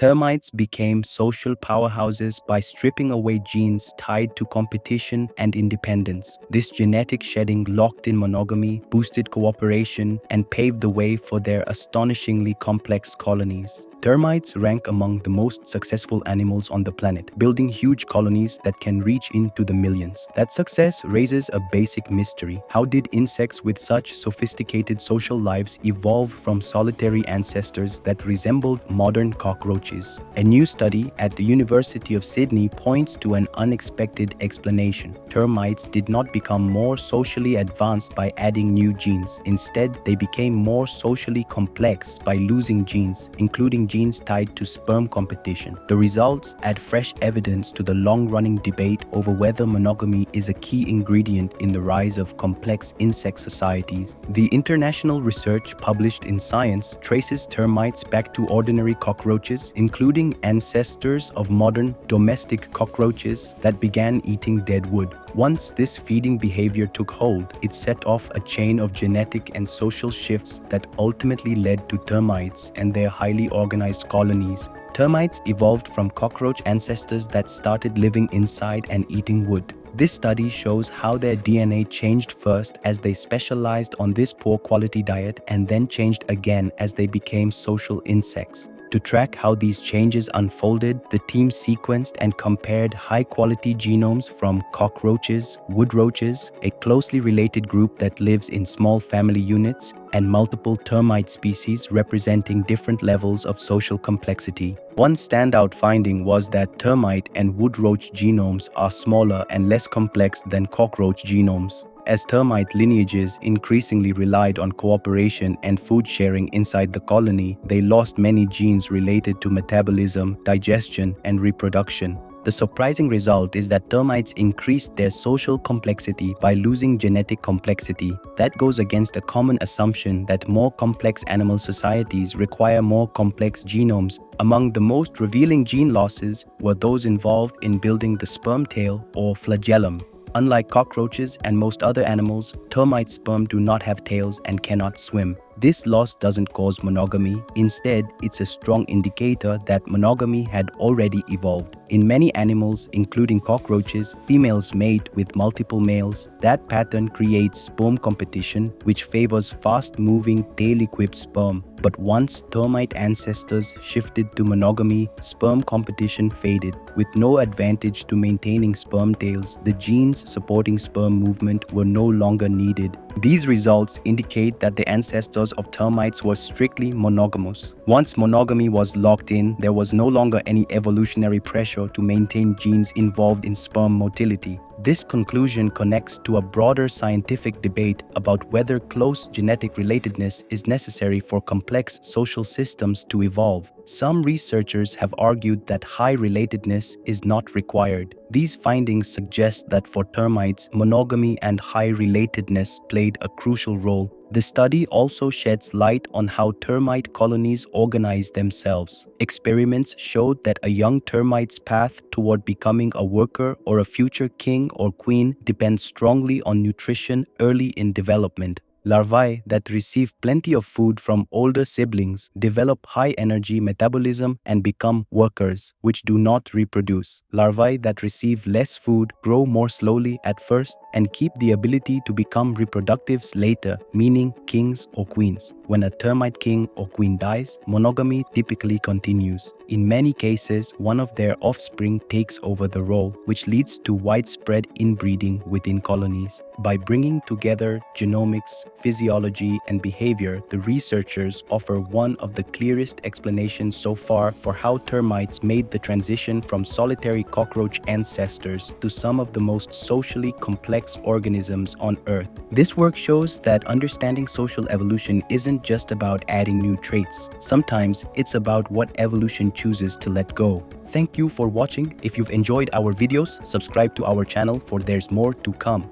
Termites became social powerhouses by stripping away genes tied to competition and independence. This genetic shedding locked in monogamy, boosted cooperation, and paved the way for their astonishingly complex colonies. Termites rank among the most successful animals on the planet, building huge colonies that can reach into the millions. That success raises a basic mystery. How did insects with such sophisticated social lives evolve from solitary ancestors that resembled modern cockroaches? A new study at the University of Sydney points to an unexpected explanation. Termites did not become more socially advanced by adding new genes. Instead, they became more socially complex by losing genes, including genes tied to sperm competition. The results add fresh evidence to the long-running debate over whether monogamy is a key ingredient in the rise of complex insect societies. The international research published in Science traces termites back to ordinary cockroaches, including ancestors of modern domestic cockroaches that began eating dead wood. Once this feeding behavior took hold, it set off a chain of genetic and social shifts that ultimately led to termites and their highly organized colonies. Termites evolved from cockroach ancestors that started living inside and eating wood. This study shows how their DNA changed first as they specialized on this poor quality diet and then changed again as they became social insects. To track how these changes unfolded, the team sequenced and compared high-quality genomes from cockroaches, wood roaches, a closely related group that lives in small family units, and multiple termite species representing different levels of social complexity. One standout finding was that termite and wood roach genomes are smaller and less complex than cockroach genomes. As termite lineages increasingly relied on cooperation and food sharing inside the colony, they lost many genes related to metabolism, digestion, and reproduction. The surprising result is that termites increased their social complexity by losing genetic complexity. That goes against a common assumption that more complex animal societies require more complex genomes. Among the most revealing gene losses were those involved in building the sperm tail or flagellum. Unlike cockroaches and most other animals, termite sperm do not have tails and cannot swim. This loss doesn't cause monogamy. Instead, it's a strong indicator that monogamy had already evolved. In many animals, including cockroaches, females mate with multiple males. That pattern creates sperm competition, which favors fast-moving, tail-equipped sperm. But once termite ancestors shifted to monogamy, sperm competition faded. With no advantage to maintaining sperm tails, the genes supporting sperm movement were no longer needed. These results indicate that the ancestors of termites were strictly monogamous. Once monogamy was locked in, there was no longer any evolutionary pressure to maintain genes involved in sperm motility. This conclusion connects to a broader scientific debate about whether close genetic relatedness is necessary for complex social systems to evolve. Some researchers have argued that high relatedness is not required. These findings suggest that for termites, monogamy and high relatedness played a crucial role. The study also sheds light on how termite colonies organize themselves. Experiments showed that a young termite's path toward becoming a worker or a future king or queen depends strongly on nutrition early in development. Larvae that receive plenty of food from older siblings develop high-energy metabolism and become workers, which do not reproduce. Larvae that receive less food grow more slowly at first and keep the ability to become reproductives later, meaning kings or queens. When a termite king or queen dies, monogamy typically continues. In many cases, one of their offspring takes over the role, which leads to widespread inbreeding within colonies. By bringing together genomics, physiology, and behavior, the researchers offer one of the clearest explanations so far for how termites made the transition from solitary cockroach ancestors to some of the most socially complex organisms on Earth. This work shows that understanding social evolution isn't just about adding new traits. Sometimes it's about what evolution chooses to let go. Thank you for watching. If you've enjoyed our videos, subscribe to our channel for there's more to come.